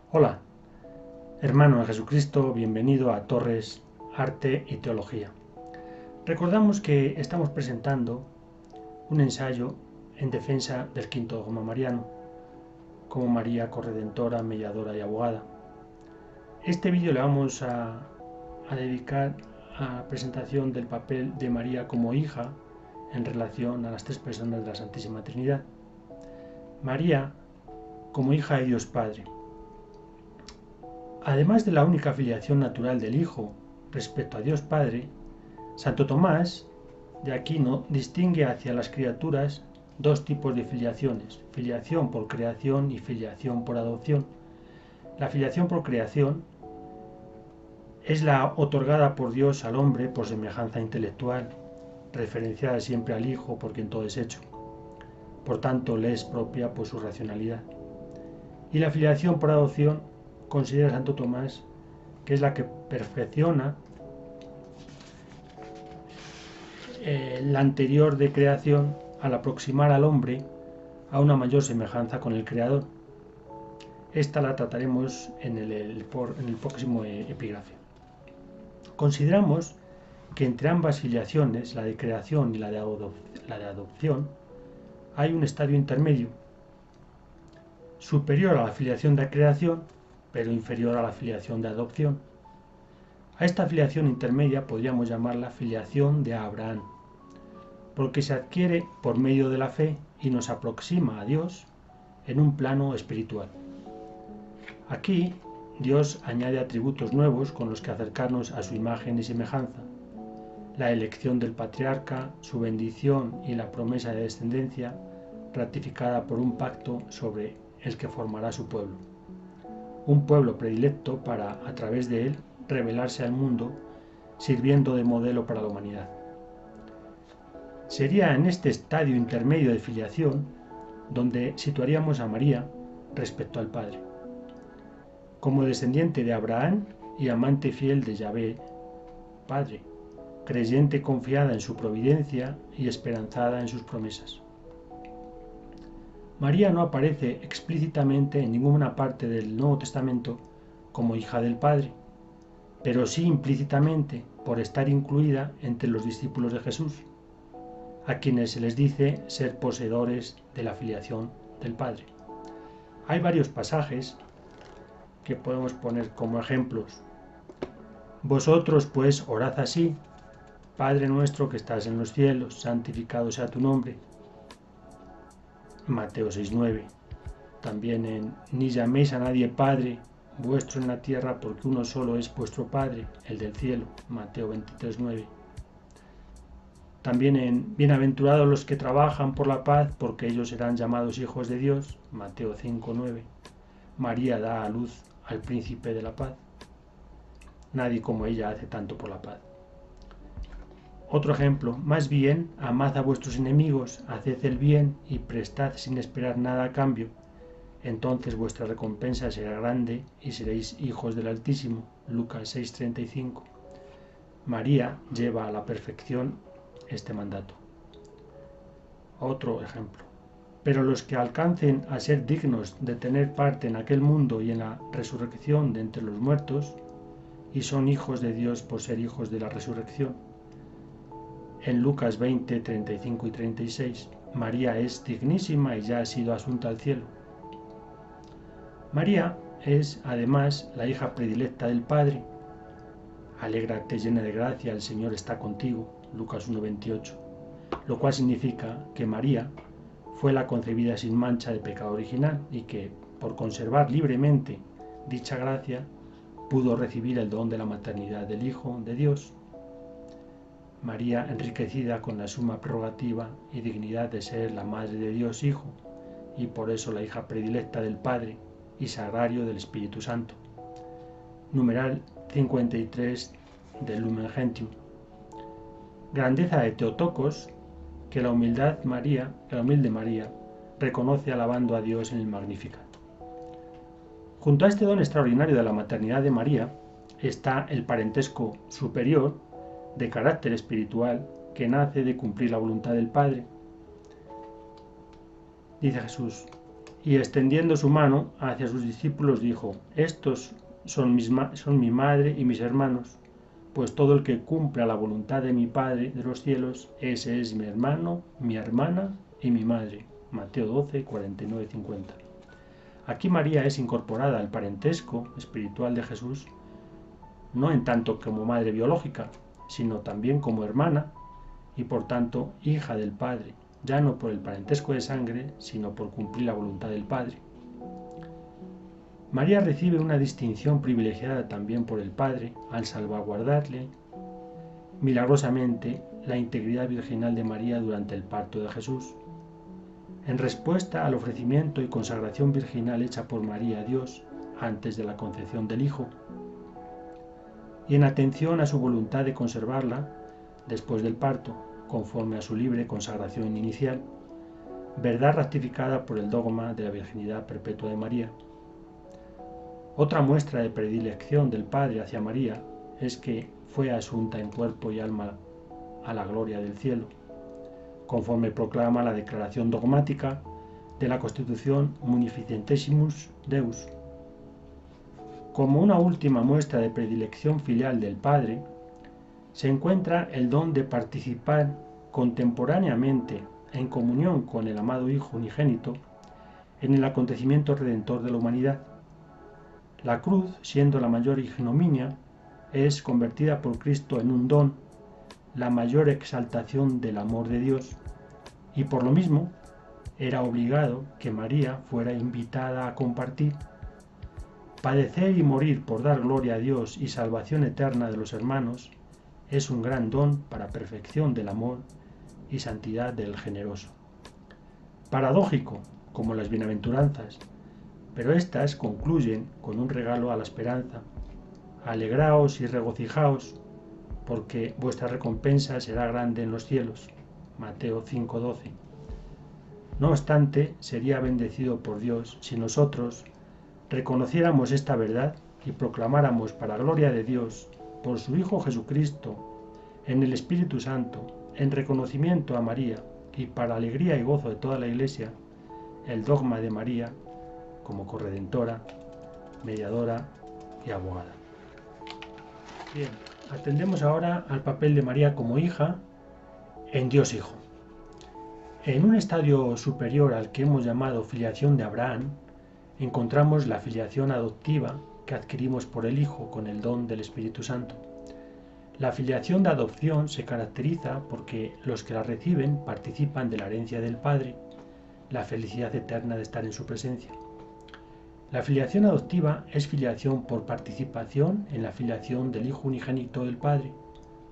Hola, hermano en Jesucristo, bienvenido a Torres, Arte y Teología. Recordamos que estamos presentando un ensayo en defensa del quinto dogma mariano, como María corredentora, mediadora y abogada. Este vídeo le vamos a dedicar a presentación del papel de María como hija en relación a las tres personas de la Santísima Trinidad. María como hija de Dios Padre. Además de la única filiación natural del Hijo respecto a Dios Padre, Santo Tomás de Aquino distingue hacia las criaturas dos tipos de filiaciones: filiación por creación y filiación por adopción. La filiación por creación es la otorgada por Dios al hombre por semejanza intelectual, referenciada siempre al Hijo por quien todo es hecho. Por tanto, le es propia por su racionalidad. Y la filiación por adopción considera Santo Tomás que es la que perfecciona la anterior de creación al aproximar al hombre a una mayor semejanza con el Creador. Esta la trataremos en el próximo epígrafe. Consideramos que entre ambas filiaciones, la de creación y la de adopción, hay un estadio intermedio, superior a la filiación de creación, pero inferior a la filiación de adopción. A esta filiación intermedia podríamos llamarla filiación de Abraham, porque se adquiere por medio de la fe y nos aproxima a Dios en un plano espiritual. Aquí Dios añade atributos nuevos con los que acercarnos a su imagen y semejanza: la elección del patriarca, su bendición y la promesa de descendencia ratificada por un pacto sobre el que formará su pueblo. Un pueblo predilecto para, a través de él, revelarse al mundo, sirviendo de modelo para la humanidad. Sería en este estadio intermedio de filiación donde situaríamos a María respecto al Padre, como descendiente de Abraham y amante fiel de Yahvé, Padre, creyente confiada en su providencia y esperanzada en sus promesas. María no aparece explícitamente en ninguna parte del Nuevo Testamento como hija del Padre, pero sí implícitamente por estar incluida entre los discípulos de Jesús, a quienes se les dice ser poseedores de la filiación del Padre. Hay varios pasajes que podemos poner como ejemplos. Vosotros pues orad así: Padre nuestro que estás en los cielos, santificado sea tu nombre. Mateo 6:9. También en ni llaméis a nadie Padre vuestro en la tierra, porque uno solo es vuestro Padre, el del cielo. Mateo 23:9. También en bienaventurados los que trabajan por la paz, porque ellos serán llamados hijos de Dios. Mateo 5:9. María da a luz al príncipe de la paz. Nadie como ella hace tanto por la paz. Otro ejemplo: más bien, amad a vuestros enemigos, haced el bien y prestad sin esperar nada a cambio. Entonces vuestra recompensa será grande y seréis hijos del Altísimo. Lucas 6:35. María lleva a la perfección este mandato. Otro ejemplo: pero los que alcancen a ser dignos de tener parte en aquel mundo y en la resurrección de entre los muertos, y son hijos de Dios por ser hijos de la resurrección. En Lucas 20, 35 y 36, María es dignísima y ya ha sido asunta al cielo. María es, además, la hija predilecta del Padre. Alégrate llena de gracia, el Señor está contigo. Lucas 1:28. Lo cual significa que María fue la concebida sin mancha de pecado original y que, por conservar libremente dicha gracia, pudo recibir el don de la maternidad del Hijo de Dios. María, enriquecida con la suma prerrogativa y dignidad de ser la Madre de Dios Hijo, y por eso la hija predilecta del Padre y sagrario del Espíritu Santo. Numeral 53 del Lumen Gentium. Grandeza de Teotocos, que la humilde María reconoce alabando a Dios en el Magnificat. Junto a este don extraordinario de la maternidad de María está el parentesco superior de carácter espiritual que nace de cumplir la voluntad del Padre. Dice Jesús: y extendiendo su mano hacia sus discípulos dijo: estos son mi madre y mis hermanos, pues todo el que cumpla la voluntad de mi Padre de los cielos, ese es mi hermano, mi hermana y mi madre. Mateo 12, 49, 50. Aquí María es incorporada al parentesco espiritual de Jesús, no en tanto como madre biológica, sino también como hermana y por tanto hija del Padre, ya no por el parentesco de sangre, sino por cumplir la voluntad del Padre. María recibe una distinción privilegiada también por el Padre al salvaguardarle milagrosamente la integridad virginal de María durante el parto de Jesús. En respuesta al ofrecimiento y consagración virginal hecha por María a Dios antes de la concepción del Hijo, y en atención a su voluntad de conservarla después del parto, conforme a su libre consagración inicial, verdad ratificada por el dogma de la virginidad perpetua de María. Otra muestra de predilección del Padre hacia María es que fue asunta en cuerpo y alma a la gloria del cielo, conforme proclama la declaración dogmática de la Constitución Munificentissimus Deus. Como una última muestra de predilección filial del Padre, se encuentra el don de participar contemporáneamente en comunión con el amado Hijo unigénito en el acontecimiento redentor de la humanidad. La cruz, siendo la mayor ignominia, es convertida por Cristo en un don, la mayor exaltación del amor de Dios, y por lo mismo era obligado que María fuera invitada a compartir. Padecer y morir por dar gloria a Dios y salvación eterna de los hermanos es un gran don para perfección del amor y santidad del generoso. Paradójico, como las bienaventuranzas, pero éstas concluyen con un regalo a la esperanza. Alegraos y regocijaos, porque vuestra recompensa será grande en los cielos. Mateo 5:12. No obstante, sería bendecido por Dios si nosotros reconociéramos esta verdad y proclamáramos para gloria de Dios, por su Hijo Jesucristo, en el Espíritu Santo, en reconocimiento a María y para alegría y gozo de toda la Iglesia, el dogma de María como corredentora, mediadora y abogada. Bien, atendemos ahora al papel de María como hija en Dios Hijo. En un estadio superior al que hemos llamado filiación de Abraham, encontramos la filiación adoptiva que adquirimos por el Hijo con el don del Espíritu Santo. La filiación de adopción se caracteriza porque los que la reciben participan de la herencia del Padre, la felicidad eterna de estar en su presencia. La filiación adoptiva es filiación por participación en la filiación del Hijo unigénito del Padre,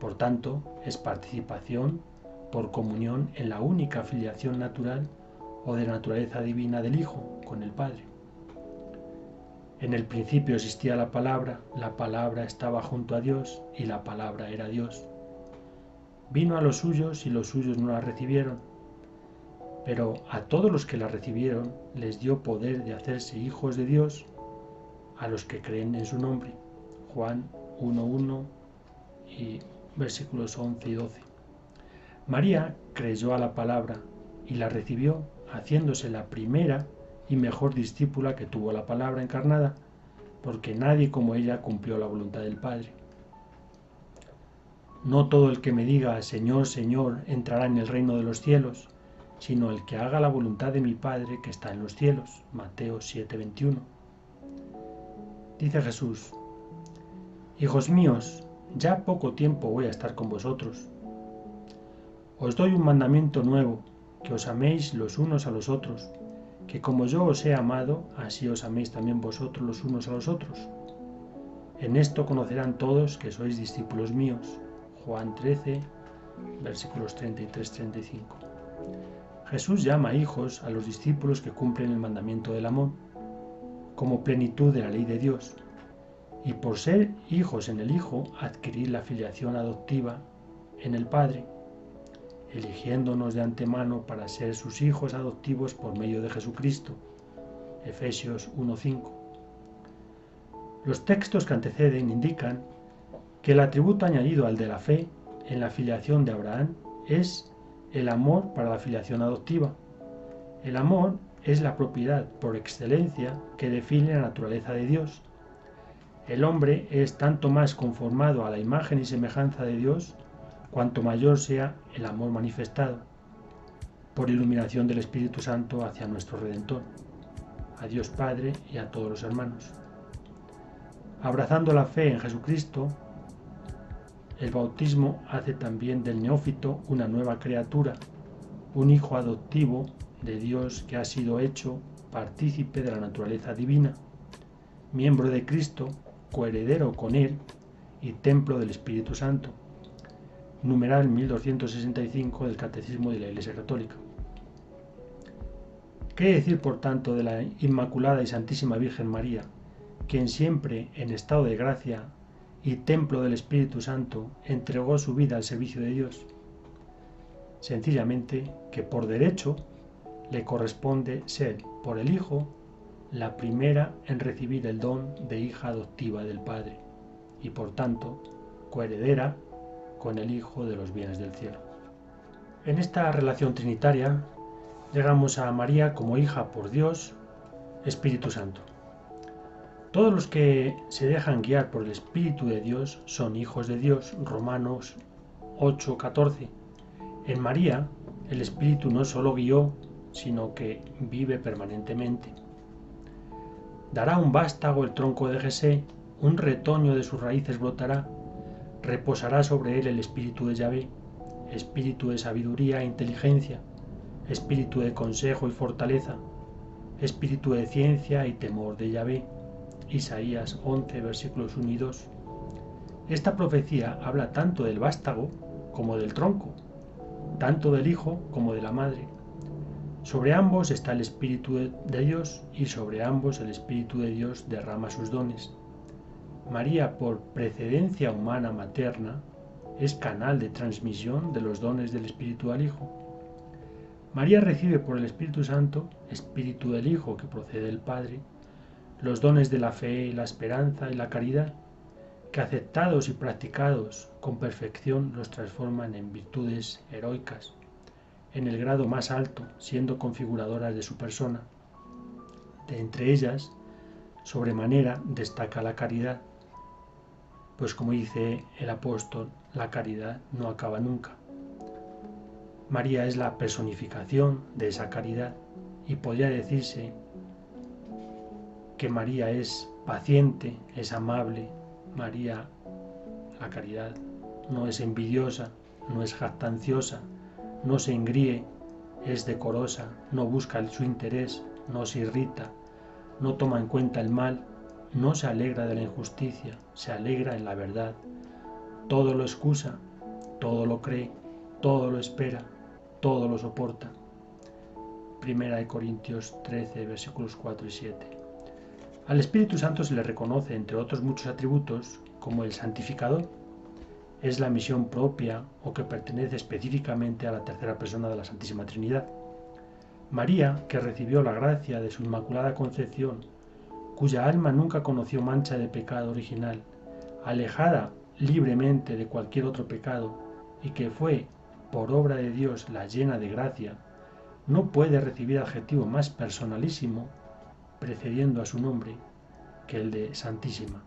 por tanto, es participación por comunión en la única filiación natural o de naturaleza divina del Hijo con el Padre. En el principio existía la palabra estaba junto a Dios y la palabra era Dios. Vino a los suyos y los suyos no la recibieron, pero a todos los que la recibieron les dio poder de hacerse hijos de Dios, a los que creen en su nombre. Juan 1:1 y versículos 11 y 12. María creyó a la palabra y la recibió, haciéndose la primera y mejor discípula que tuvo la palabra encarnada, porque nadie como ella cumplió la voluntad del Padre. No todo el que me diga Señor, Señor entrará en el reino de los cielos, sino el que haga la voluntad de mi Padre que está en los cielos. Mateo 7:21. Dice Jesús: hijos míos, ya poco tiempo voy a estar con vosotros. Os doy un mandamiento nuevo, que os améis los unos a los otros, que como yo os he amado, así os améis también vosotros los unos a los otros. En esto conocerán todos que sois discípulos míos. Juan 13, versículos 33-35. Jesús llama hijos a los discípulos que cumplen el mandamiento del amor, como plenitud de la ley de Dios, y por ser hijos en el Hijo, adquirir la filiación adoptiva en el Padre, eligiéndonos de antemano para ser sus hijos adoptivos por medio de Jesucristo. Efesios 1:5. Los textos que anteceden indican que el atributo añadido al de la fe en la filiación de Abraham es el amor para la filiación adoptiva. El amor es la propiedad por excelencia que define la naturaleza de Dios. El hombre es tanto más conformado a la imagen y semejanza de Dios, cuanto mayor sea el amor manifestado, por iluminación del Espíritu Santo hacia nuestro Redentor, a Dios Padre y a todos los hermanos. Abrazando la fe en Jesucristo, el bautismo hace también del neófito una nueva criatura, un hijo adoptivo de Dios que ha sido hecho partícipe de la naturaleza divina, miembro de Cristo, coheredero con Él y templo del Espíritu Santo. Numeral 1265 del Catecismo de la Iglesia Católica. ¿Qué decir, por tanto, de la Inmaculada y Santísima Virgen María, quien siempre en estado de gracia y templo del Espíritu Santo entregó su vida al servicio de Dios? Sencillamente que por derecho le corresponde ser, por el Hijo, la primera en recibir el don de hija adoptiva del Padre y por tanto coheredera con el Hijo de los bienes del cielo. En esta relación trinitaria llegamos a María como hija por Dios, Espíritu Santo. Todos los que se dejan guiar por el Espíritu de Dios son hijos de Dios, Romanos 8:14. En María, el Espíritu no solo guió, sino que vive permanentemente. Dará un vástago el tronco de Jesé, un retoño de sus raíces brotará, reposará sobre él el Espíritu de Yahvé, Espíritu de sabiduría e inteligencia, Espíritu de consejo y fortaleza, Espíritu de ciencia y temor de Yahvé. Isaías 11, versículos 1 y 2. Esta profecía habla tanto del vástago como del tronco, tanto del hijo como de la madre. Sobre ambos está el Espíritu de Dios y sobre ambos el Espíritu de Dios derrama sus dones. María, por precedencia humana materna, es canal de transmisión de los dones del Espíritu al Hijo. María recibe por el Espíritu Santo, Espíritu del Hijo que procede del Padre, los dones de la fe, la esperanza y la caridad, que aceptados y practicados con perfección los transforman en virtudes heroicas, en el grado más alto, siendo configuradoras de su persona. De entre ellas, sobremanera destaca la caridad, pues como dice el apóstol, la caridad no acaba nunca. María es la personificación de esa caridad y podría decirse que María es paciente, es amable. María, la caridad, no es envidiosa, no es jactanciosa, no se engríe, es decorosa, no busca su interés, no se irrita, no toma en cuenta el mal, no se alegra de la injusticia, se alegra en la verdad. Todo lo excusa, todo lo cree, todo lo espera, todo lo soporta. Primera de Corintios 13, versículos 4 y 7. Al Espíritu Santo se le reconoce, entre otros muchos atributos, como el santificador. Es la misión propia o que pertenece específicamente a la tercera persona de la Santísima Trinidad. María, que recibió la gracia de su Inmaculada Concepción, cuya alma nunca conoció mancha de pecado original, alejada libremente de cualquier otro pecado, y que fue, por obra de Dios, la llena de gracia, no puede recibir adjetivo más personalísimo, precediendo a su nombre, que el de Santísima,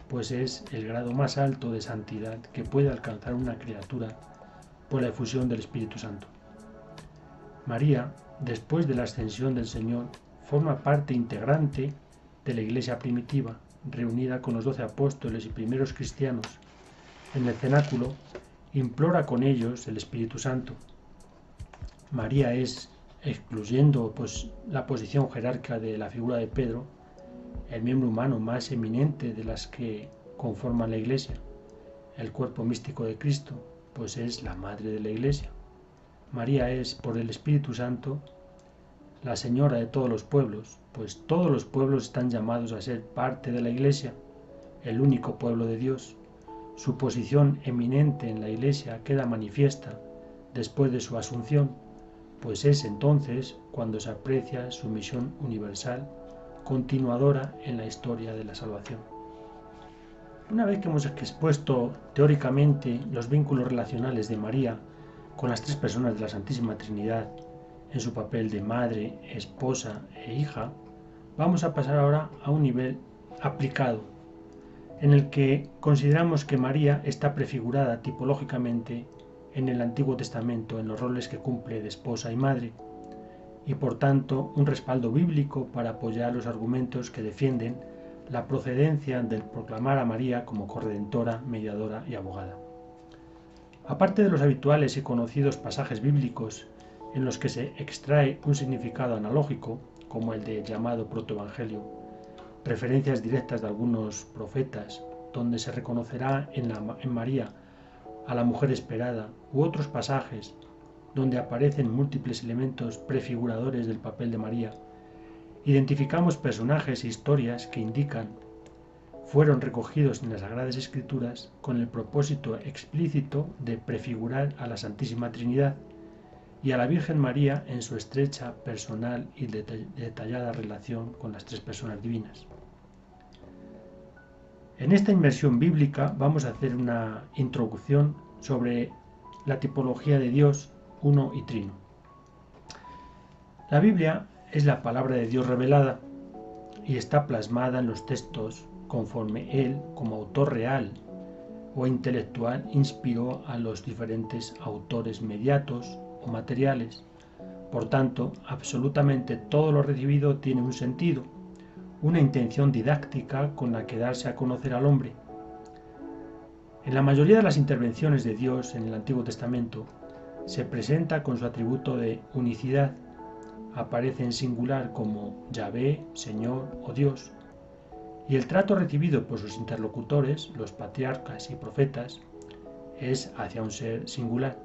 pues es el grado más alto de santidad que puede alcanzar una criatura por la efusión del Espíritu Santo. María, después de la ascensión del Señor, forma parte integrante de la Iglesia primitiva, reunida con los 12 apóstoles y primeros cristianos. En el cenáculo, implora con ellos el Espíritu Santo. María es, excluyendo la posición jerárquica de la figura de Pedro, el miembro humano más eminente de las que conforman la Iglesia, el cuerpo místico de Cristo, pues es la madre de la Iglesia. María es, por el Espíritu Santo, la señora de todos los pueblos, pues todos los pueblos están llamados a ser parte de la Iglesia, el único pueblo de Dios. Su posición eminente en la Iglesia queda manifiesta después de su asunción, pues es entonces cuando se aprecia su misión universal, continuadora en la historia de la salvación. Una vez que hemos expuesto teóricamente los vínculos relacionales de María con las tres personas de la Santísima Trinidad en su papel de madre, esposa e hija, vamos a pasar ahora a un nivel aplicado, en el que consideramos que María está prefigurada tipológicamente en el Antiguo Testamento en los roles que cumple de esposa y madre, y por tanto un respaldo bíblico para apoyar los argumentos que defienden la procedencia del proclamar a María como corredentora, mediadora y abogada. Aparte de los habituales y conocidos pasajes bíblicos en los que se extrae un significado analógico, como el de llamado protoevangelio, referencias directas de algunos profetas, donde se reconocerá en María a la mujer esperada, u otros pasajes donde aparecen múltiples elementos prefiguradores del papel de María, identificamos personajes e historias que indican fueron recogidos en las Sagradas Escrituras con el propósito explícito de prefigurar a la Santísima Trinidad y a la Virgen María en su estrecha, personal y detallada relación con las tres personas divinas. En esta inmersión bíblica vamos a hacer una introducción sobre la tipología de Dios uno y trino. La Biblia es la palabra de Dios revelada y está plasmada en los textos conforme Él, como autor real o intelectual, inspiró a los diferentes autores mediatos o materiales. Por tanto, absolutamente todo lo recibido tiene un sentido, una intención didáctica con la que darse a conocer al hombre. En la mayoría de las intervenciones de Dios en el Antiguo Testamento, se presenta con su atributo de unicidad, aparece en singular como Yahvé, Señor o Dios, y el trato recibido por sus interlocutores, los patriarcas y profetas, es hacia un ser singular.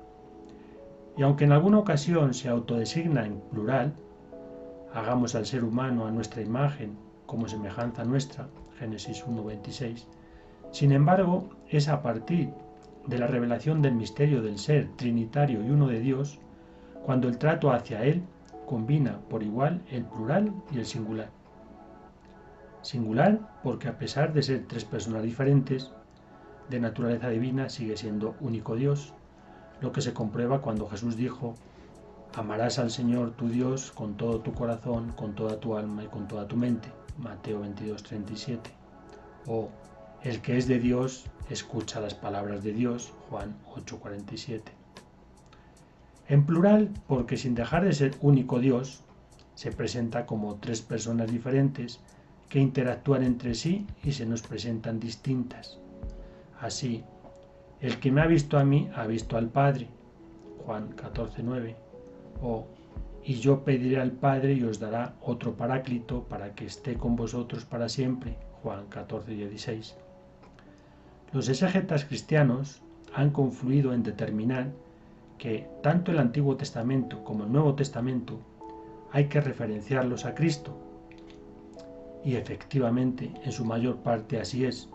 Y aunque en alguna ocasión se autodesigna en plural, hagamos al ser humano a nuestra imagen, como semejanza nuestra, Génesis 1:26, sin embargo, es a partir de la revelación del misterio del ser trinitario y uno de Dios, cuando el trato hacia Él combina por igual el plural y el singular. Singular porque a pesar de ser tres personas diferentes, de naturaleza divina sigue siendo único Dios, lo que se comprueba cuando Jesús dijo: amarás al Señor tu Dios con todo tu corazón, con toda tu alma y con toda tu mente, Mateo 22:37, o el que es de Dios escucha las palabras de Dios, Juan 8:47. En plural, porque sin dejar de ser único Dios, se presenta como tres personas diferentes que interactúan entre sí y se nos presentan distintas. Así, el que me ha visto a mí ha visto al Padre, Juan 14:9, o y yo pediré al Padre y os dará otro paráclito para que esté con vosotros para siempre, Juan 14:16. Los exégetas cristianos han confluido en determinar que tanto el Antiguo Testamento como el Nuevo Testamento hay que referenciarlos a Cristo. Y efectivamente, en su mayor parte así es,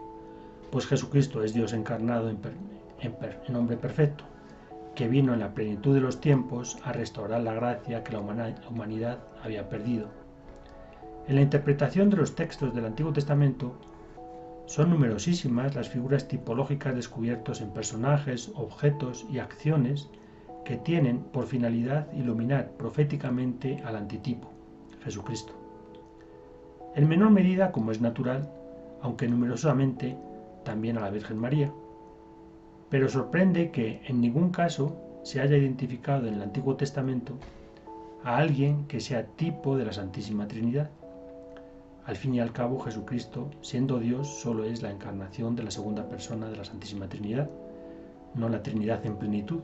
pues Jesucristo es Dios encarnado en hombre perfecto, que vino en la plenitud de los tiempos a restaurar la gracia que la humanidad había perdido. En la interpretación de los textos del Antiguo Testamento, son numerosísimas las figuras tipológicas descubiertas en personajes, objetos y acciones que tienen por finalidad iluminar proféticamente al antitipo, Jesucristo. En menor medida, como es natural, aunque numerosamente, también a la Virgen María. Pero sorprende que en ningún caso se haya identificado en el Antiguo Testamento a alguien que sea tipo de la Santísima Trinidad. Al fin y al cabo, Jesucristo, siendo Dios, solo es la encarnación de la segunda persona de la Santísima Trinidad, no la Trinidad en plenitud.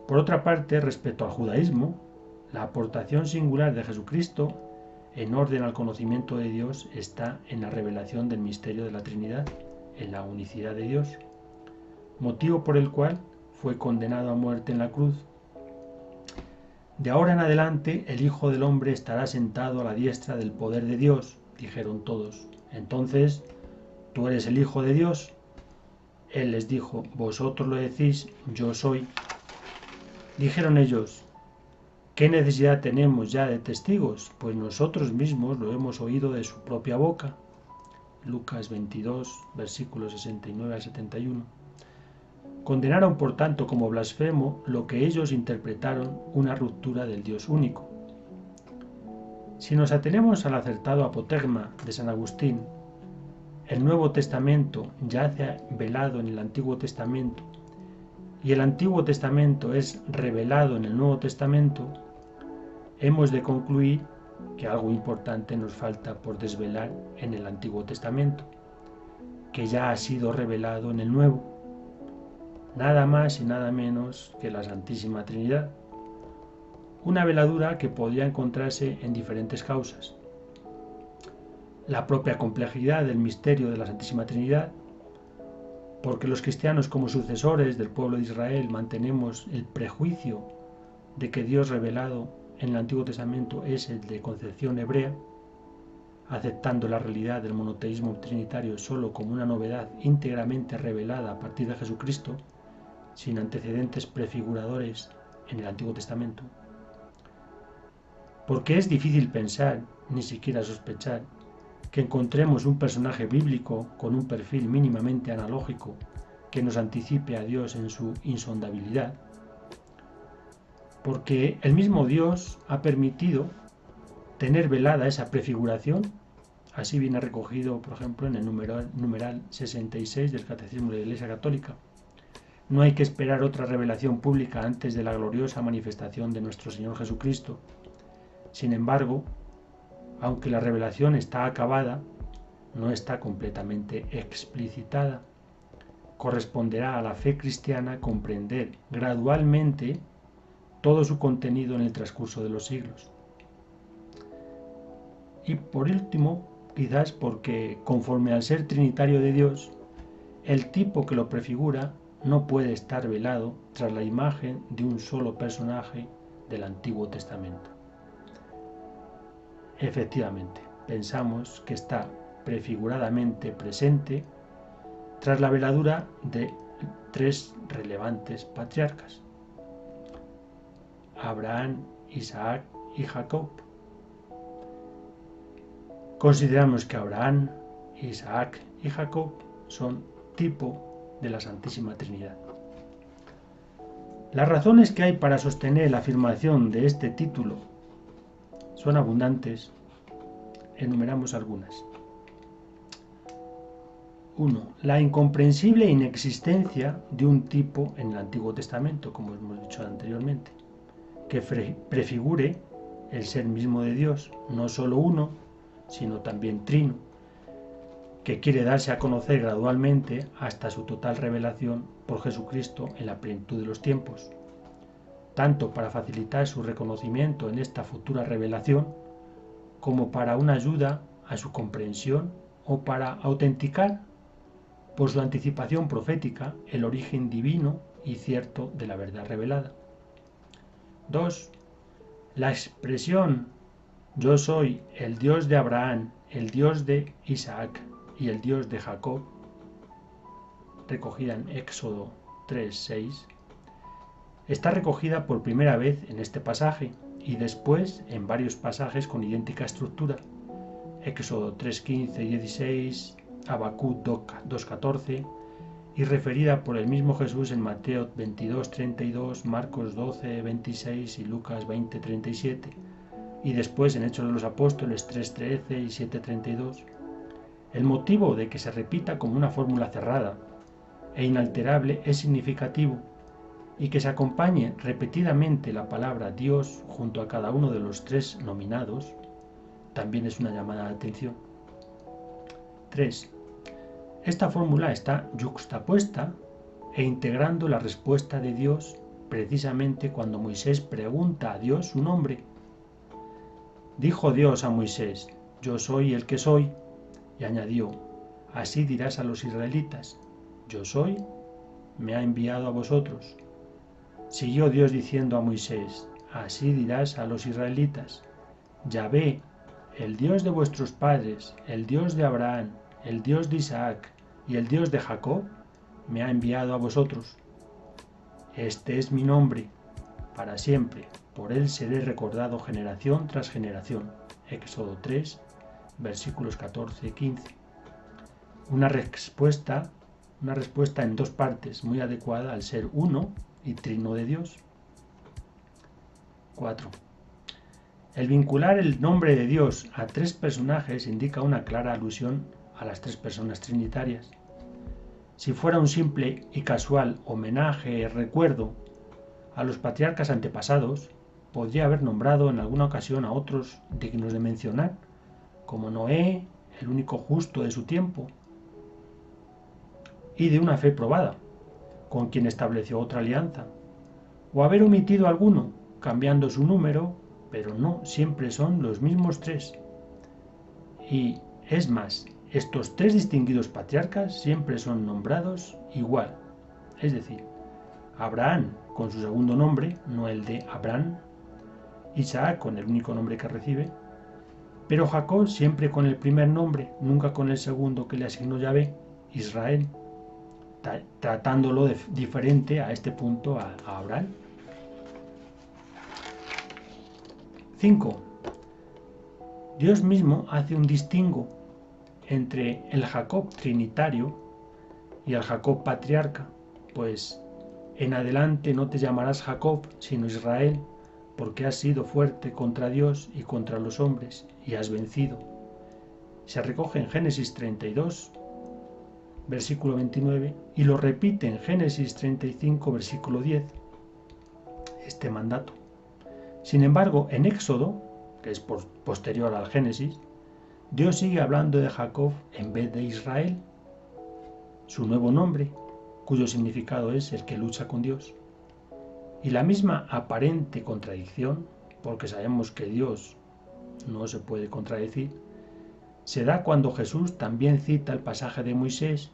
Por otra parte, respecto al judaísmo, la aportación singular de Jesucristo en orden al conocimiento de Dios está en la revelación del misterio de la Trinidad, en la unicidad de Dios, motivo por el cual fue condenado a muerte en la cruz. De ahora en adelante el Hijo del Hombre estará sentado a la diestra del poder de Dios, dijeron todos. Entonces, ¿tú eres el Hijo de Dios? Él les dijo: vosotros lo decís, yo soy. Dijeron ellos: ¿qué necesidad tenemos ya de testigos? Pues nosotros mismos lo hemos oído de su propia boca. Lucas 22, versículos 69 al 71. Condenaron por tanto como blasfemo lo que ellos interpretaron una ruptura del Dios único. Si nos atenemos al acertado apotegma de San Agustín, el Nuevo Testamento yace velado en el Antiguo Testamento y el Antiguo Testamento es revelado en el Nuevo Testamento, hemos de concluir que algo importante nos falta por desvelar en el Antiguo Testamento, que ya ha sido revelado en el Nuevo. Nada más y nada menos que la Santísima Trinidad. Una veladura que podría encontrarse en diferentes causas. La propia complejidad del misterio de la Santísima Trinidad, porque los cristianos como sucesores del pueblo de Israel mantenemos el prejuicio de que Dios revelado en el Antiguo Testamento es el de concepción hebrea, aceptando la realidad del monoteísmo trinitario solo como una novedad íntegramente revelada a partir de Jesucristo, sin antecedentes prefiguradores en el Antiguo Testamento. Porque es difícil pensar, ni siquiera sospechar, que encontremos un personaje bíblico con un perfil mínimamente analógico que nos anticipe a Dios en su insondabilidad, porque el mismo Dios ha permitido tener velada esa prefiguración. Así viene recogido, por ejemplo, en el numeral 66 del Catecismo de la Iglesia Católica. No hay que esperar otra revelación pública antes de la gloriosa manifestación de nuestro Señor Jesucristo. Sin embargo, aunque la revelación está acabada, no está completamente explicitada. Corresponderá a la fe cristiana comprender gradualmente todo su contenido en el transcurso de los siglos. Y por último, quizás porque, conforme al ser trinitario de Dios, el tipo que lo prefigura no puede estar velado tras la imagen de un solo personaje del Antiguo Testamento. Efectivamente, pensamos que está prefiguradamente presente tras la veladura de tres relevantes patriarcas: Abraham, Isaac y Jacob. Consideramos que Abraham, Isaac y Jacob son tipo de la Santísima Trinidad. Las razones que hay para sostener la afirmación de este título son abundantes. Enumeramos algunas. 1. La incomprensible inexistencia de un tipo en el Antiguo Testamento, como hemos dicho anteriormente, que prefigure el ser mismo de Dios, no solo uno, sino también trino, que quiere darse a conocer gradualmente hasta su total revelación por Jesucristo en la plenitud de los tiempos, tanto para facilitar su reconocimiento en esta futura revelación, como para una ayuda a su comprensión o para autenticar por su anticipación profética el origen divino y cierto de la verdad revelada. 2. La expresión "yo soy el Dios de Abraham, el Dios de Isaac y el Dios de Jacob", recogida en Éxodo 3:6, está recogida por primera vez en este pasaje y después en varios pasajes con idéntica estructura: Éxodo 3:15 y 16, Habacuc 2:14, y referida por el mismo Jesús en Mateo 22:32, Marcos 12:26 y Lucas 20:37, y después en Hechos de los Apóstoles 3:13 y 7:32. El motivo de que se repita como una fórmula cerrada e inalterable es significativo, y que se acompañe repetidamente la palabra Dios junto a cada uno de los tres nominados también es una llamada de atención. 3. Esta fórmula está yuxtapuesta e integrando la respuesta de Dios precisamente cuando Moisés pregunta a Dios su nombre. Dijo Dios a Moisés: "Yo soy el que soy", y añadió: "Así dirás a los israelitas: Yo soy, me ha enviado a vosotros". Siguió Dios diciendo a Moisés: "Así dirás a los israelitas: Yahvé, el Dios de vuestros padres, el Dios de Abraham, el Dios de Isaac y el Dios de Jacob, me ha enviado a vosotros. Este es mi nombre, para siempre, por él seré recordado generación tras generación". Éxodo 3, versículos 14 y 15. Una respuesta una respuesta en dos partes, muy adecuada al ser uno y trino de Dios. 4. El vincular el nombre de Dios a tres personajes indica una clara alusión a las tres personas trinitarias. Si fuera un simple y casual homenaje, recuerdo a los patriarcas antepasados, podría haber nombrado en alguna ocasión a otros dignos de mencionar, como Noé, el único justo de su tiempo, y de una fe probada, con quien estableció otra alianza, o haber omitido alguno, cambiando su número, pero no siempre son los mismos tres. Y es más, estos tres distinguidos patriarcas siempre son nombrados igual, es decir, Abraham con su segundo nombre, no el de Abraham, Isaac con el único nombre que recibe, pero Jacob siempre con el primer nombre, nunca con el segundo que le asignó Yahvé, Israel, tratándolo de diferente a este punto a Abraham. 5. Dios mismo hace un distingo entre el Jacob trinitario y el Jacob patriarca, pues en adelante no te llamarás Jacob, sino Israel, porque has sido fuerte contra Dios y contra los hombres, y has vencido. Se recoge en Génesis 32, versículo 29, y lo repite en Génesis 35, versículo 10, este mandato. Sin embargo, en Éxodo, que es posterior al Génesis, Dios sigue hablando de Jacob en vez de Israel, su nuevo nombre, cuyo significado es el que lucha con Dios. Y la misma aparente contradicción, porque sabemos que Dios no se puede contradecir, se da cuando Jesús también cita el pasaje de Moisés,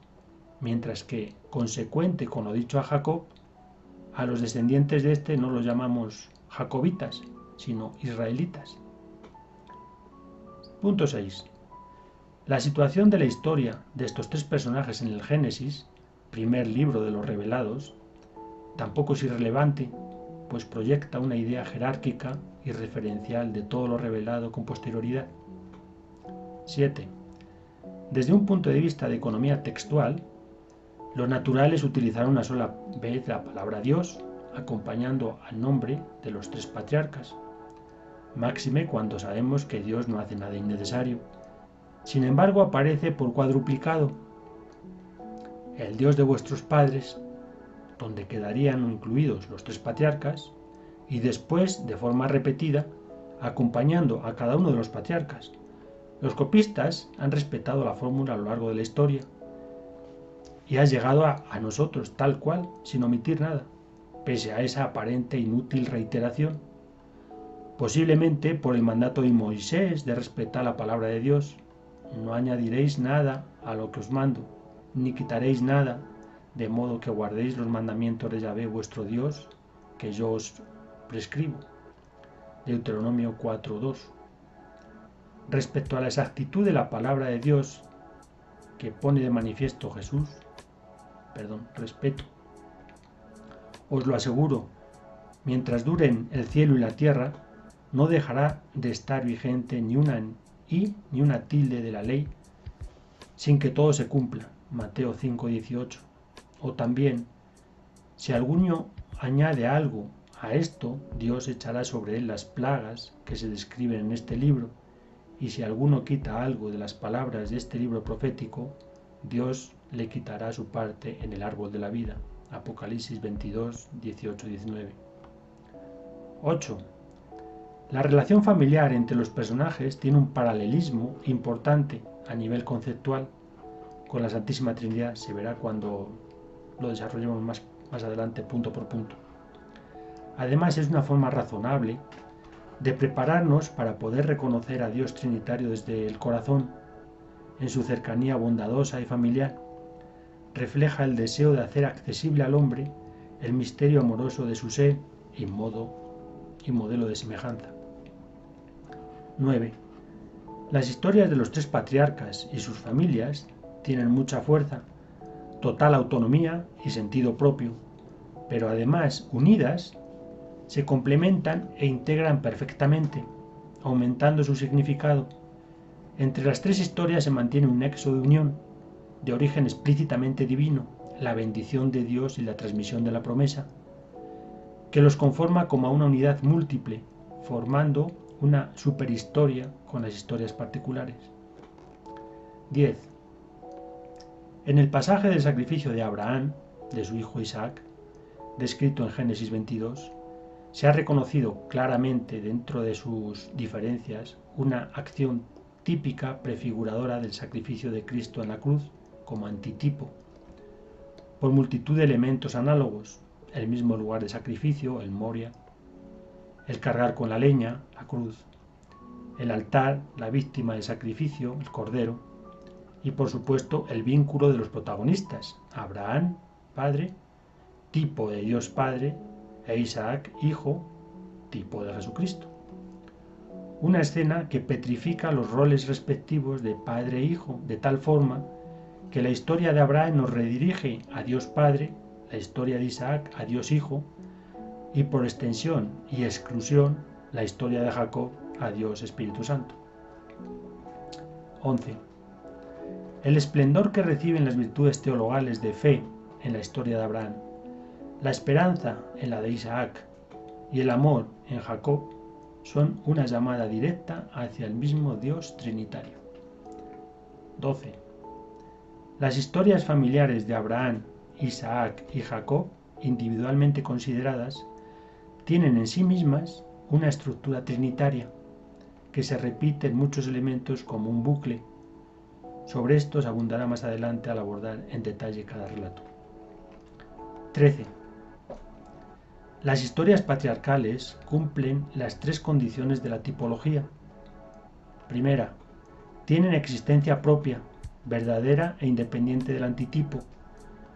mientras que, consecuente con lo dicho a Jacob, a los descendientes de este no los llamamos jacobitas, sino israelitas. Punto 6. La situación de la historia de estos tres personajes en el Génesis, primer libro de los revelados, tampoco es irrelevante, pues proyecta una idea jerárquica y referencial de todo lo revelado con posterioridad. 7. Desde un punto de vista de economía textual, lo natural es utilizar una sola vez la palabra Dios, acompañando al nombre de los tres patriarcas, máxime cuando sabemos que Dios no hace nada innecesario. Sin embargo, aparece por cuadruplicado: el Dios de vuestros padres, donde quedarían incluidos los tres patriarcas, y después, de forma repetida, acompañando a cada uno de los patriarcas. Los copistas han respetado la fórmula a lo largo de la historia y ha llegado a nosotros tal cual, sin omitir nada, pese a esa aparente inútil reiteración. Posiblemente por el mandato de Moisés de respetar la palabra de Dios: no añadiréis nada a lo que os mando, ni quitaréis nada, de modo que guardéis los mandamientos de Yahvé vuestro Dios, que yo os prescribo. Deuteronomio 4:2. Respecto a la exactitud de la palabra de Dios que pone de manifiesto Jesús, respeto. Os lo aseguro, mientras duren el cielo y la tierra, no dejará de estar vigente ni una i ni una tilde de la ley sin que todo se cumpla. Mateo 5:18. O también, si alguno añade algo a esto, Dios echará sobre él las plagas que se describen en este libro, y si alguno quita algo de las palabras de este libro profético, Dios le quitará su parte en el árbol de la vida. Apocalipsis 22, 18, 19. 8. La relación familiar entre los personajes tiene un paralelismo importante a nivel conceptual con la Santísima Trinidad. Se verá cuando lo desarrollemos más adelante punto por punto. Además, es una forma razonable de prepararnos para poder reconocer a Dios Trinitario desde el corazón, en su cercanía bondadosa y familiar. Refleja el deseo de hacer accesible al hombre el misterio amoroso de su ser y modelo de semejanza. 9. Las historias de los tres patriarcas y sus familias tienen mucha fuerza, total autonomía y sentido propio, pero además, unidas, se complementan e integran perfectamente, aumentando su significado. Entre las tres historias se mantiene un nexo de unión, de origen explícitamente divino, la bendición de Dios y la transmisión de la promesa, que los conforma como a una unidad múltiple, formando una superhistoria con las historias particulares. 10. En el pasaje del sacrificio de Abraham, de su hijo Isaac, descrito en Génesis 22, se ha reconocido claramente dentro de sus diferencias una acción típica prefiguradora del sacrificio de Cristo en la cruz como antitipo, por multitud de elementos análogos, el mismo lugar de sacrificio, el Moria, el cargar con la leña, la cruz, el altar, la víctima de sacrificio, el cordero, y por supuesto el vínculo de los protagonistas, Abraham, padre, tipo de Dios Padre, e Isaac, hijo, tipo de Jesucristo. Una escena que petrifica los roles respectivos de padre e hijo, de tal forma que la historia de Abraham nos redirige a Dios Padre, la historia de Isaac a Dios Hijo, y por extensión y exclusión la historia de Jacob a Dios Espíritu Santo. 11. El esplendor que reciben las virtudes teologales de fe en la historia de Abraham, la esperanza en la de Isaac y el amor en Jacob son una llamada directa hacia el mismo Dios trinitario. 12. Las historias familiares de Abraham, Isaac y Jacob, individualmente consideradas, tienen en sí mismas una estructura trinitaria que se repite en muchos elementos como un bucle. Sobre esto se abundará más adelante al abordar en detalle cada relato. 13. Las historias patriarcales cumplen las tres condiciones de la tipología. Primera, tienen existencia propia, verdadera e independiente del antitipo.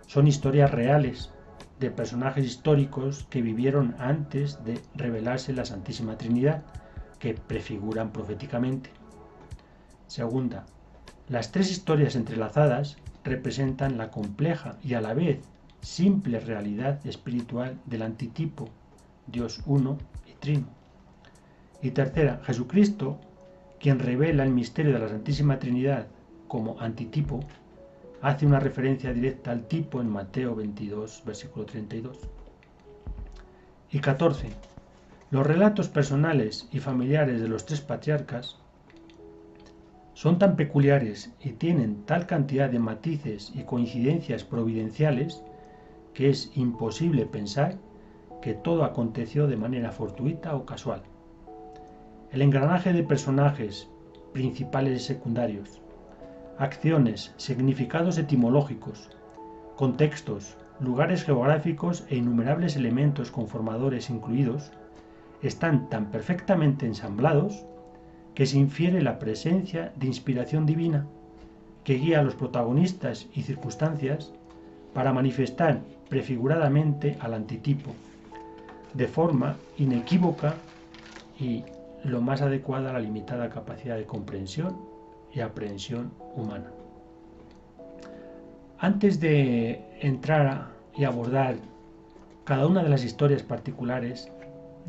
Son historias reales, de personajes históricos que vivieron antes de revelarse la Santísima Trinidad, que prefiguran proféticamente. Segunda, las tres historias entrelazadas representan la compleja y a la vez simple realidad espiritual del antitipo, Dios uno y trino. Y tercera, Jesucristo, quien revela el misterio de la Santísima Trinidad como antitipo, hace una referencia directa al tipo en Mateo 22, versículo 32. Y 14. Los relatos personales y familiares de los tres patriarcas son tan peculiares y tienen tal cantidad de matices y coincidencias providenciales que es imposible pensar que todo aconteció de manera fortuita o casual. El engranaje de personajes principales y secundarios, acciones, significados etimológicos, contextos, lugares geográficos e innumerables elementos conformadores incluidos, están tan perfectamente ensamblados que se infiere la presencia de inspiración divina que guía a los protagonistas y circunstancias para manifestar prefiguradamente al antitipo, de forma inequívoca y lo más adecuada a la limitada capacidad de comprensión y aprehensión humana. Antes de entrar y abordar cada una de las historias particulares,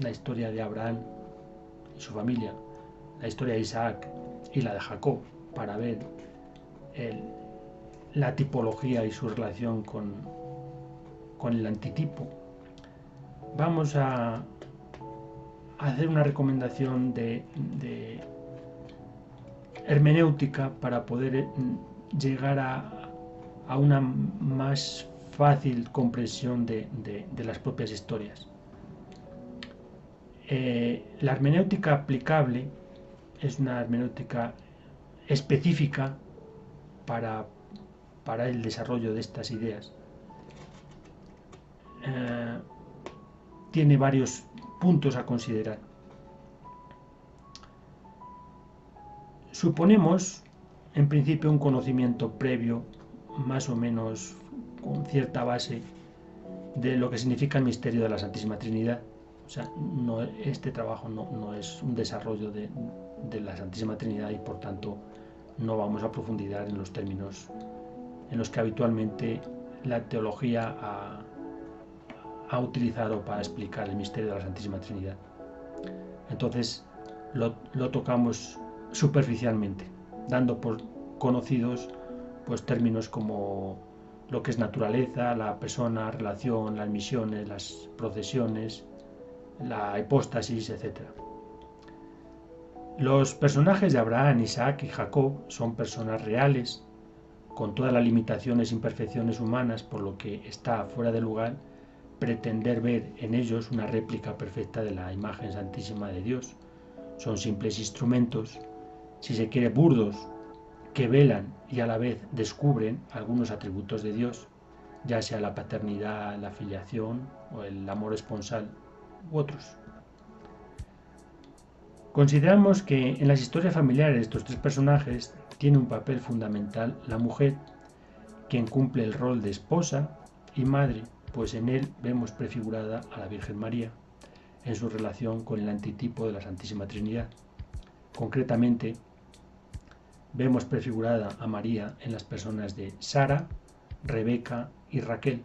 la historia de Abraham y su familia, la historia de Isaac y la de Jacob, para ver la tipología y su relación con el antitipo, vamos a hacer una recomendación de hermenéutica para poder llegar a una más fácil comprensión de las propias historias. La hermenéutica aplicable es una hermenéutica específica para el desarrollo de estas ideas. Tiene varios puntos a considerar. Suponemos, en principio, un conocimiento previo, más o menos con cierta base, de lo que significa el misterio de la Santísima Trinidad. O sea, este trabajo no es un desarrollo de la Santísima Trinidad y por tanto no vamos a profundizar en los términos en los que habitualmente la teología ha utilizado para explicar el misterio de la Santísima Trinidad. Entonces lo tocamos superficialmente, dando por conocidos pues términos como lo que es naturaleza, la persona, relación, las misiones, las procesiones, la hipóstasis, etc. Los personajes de Abraham, Isaac y Jacob son personas reales, con todas las limitaciones e imperfecciones humanas, por lo que está fuera de lugar pretender ver en ellos una réplica perfecta de la imagen santísima de Dios. Son simples instrumentos, si se quiere burdos, que velan y a la vez descubren algunos atributos de Dios, ya sea la paternidad, la filiación o el amor esponsal u otros. Consideramos que en las historias familiares de estos tres personajes tiene un papel fundamental la mujer, quien cumple el rol de esposa y madre, pues en él vemos prefigurada a la Virgen María en su relación con el antitipo de la Santísima Trinidad. Concretamente, vemos prefigurada a María en las personas de Sara, Rebeca y Raquel.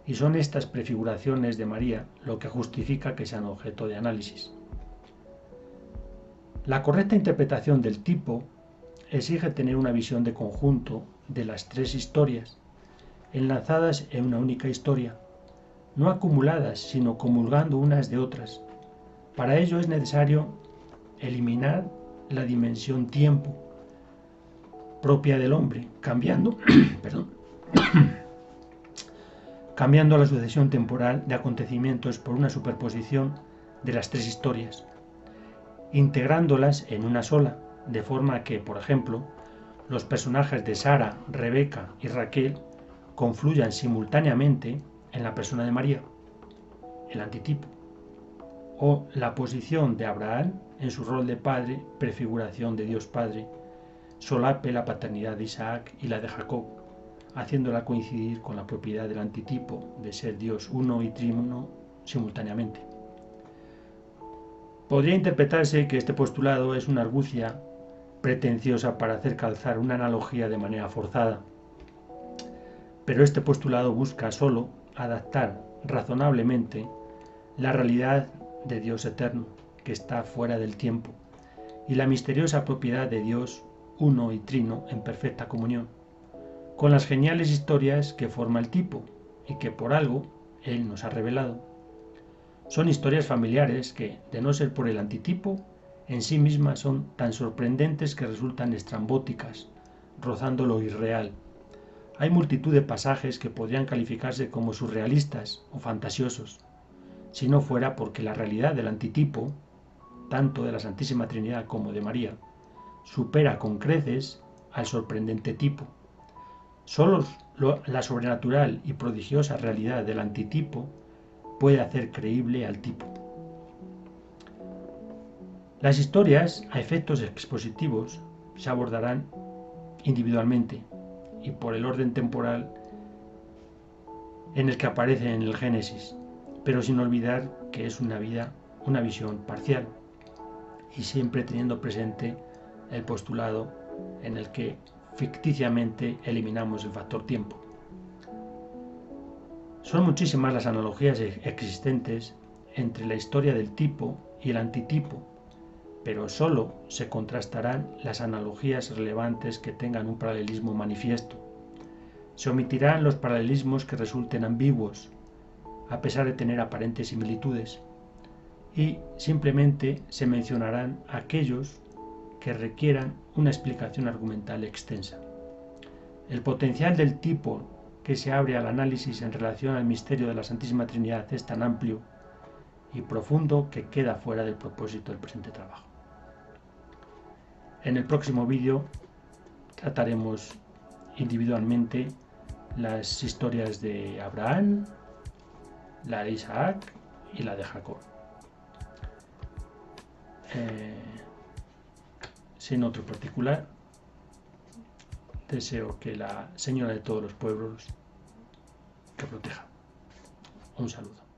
Y son estas prefiguraciones de María lo que justifica que sean objeto de análisis. La correcta interpretación del tipo exige tener una visión de conjunto de las tres historias, enlazadas en una única historia, no acumuladas, sino comulgando unas de otras. Para ello es necesario eliminar la dimensión tiempo propia del hombre, cambiando la sucesión temporal de acontecimientos por una superposición de las tres historias, integrándolas en una sola, de forma que, por ejemplo, los personajes de Sara, Rebeca y Raquel confluyan simultáneamente en la persona de María, el antitipo, o la posición de Abraham en su rol de padre, prefiguración de Dios Padre, solape la paternidad de Isaac y la de Jacob, haciéndola coincidir con la propiedad del antitipo de ser Dios uno y tríuno simultáneamente. Podría interpretarse que este postulado es una argucia pretenciosa para hacer calzar una analogía de manera forzada, pero este postulado busca solo adaptar razonablemente la realidad de Dios eterno, que está fuera del tiempo, y la misteriosa propiedad de Dios uno y trino en perfecta comunión, con las geniales historias que forma el tipo y que por algo Él nos ha revelado. Son historias familiares que, de no ser por el antitipo, en sí mismas son tan sorprendentes que resultan estrambóticas, rozando lo irreal. Hay multitud de pasajes que podrían calificarse como surrealistas o fantasiosos, si no fuera porque la realidad del antitipo, tanto de la Santísima Trinidad como de María, supera con creces al sorprendente tipo. Solo la sobrenatural y prodigiosa realidad del antitipo puede hacer creíble al tipo. Las historias, a efectos expositivos, se abordarán individualmente y por el orden temporal en el que aparece en el Génesis, pero sin olvidar que es una visión parcial y siempre teniendo presente el postulado en el que ficticiamente eliminamos el factor tiempo. Son muchísimas las analogías existentes entre la historia del tipo y el antitipo, pero solo se contrastarán las analogías relevantes que tengan un paralelismo manifiesto. Se omitirán los paralelismos que resulten ambiguos, a pesar de tener aparentes similitudes, y simplemente se mencionarán aquellos que requieran una explicación argumental extensa. El potencial del tipo que se abre al análisis en relación al misterio de la Santísima Trinidad es tan amplio y profundo que queda fuera del propósito del presente trabajo. En el próximo vídeo trataremos individualmente las historias de Abraham, la de Isaac y la de Jacob. Sin otro particular, deseo que la Señora de todos los pueblos te proteja. Un saludo.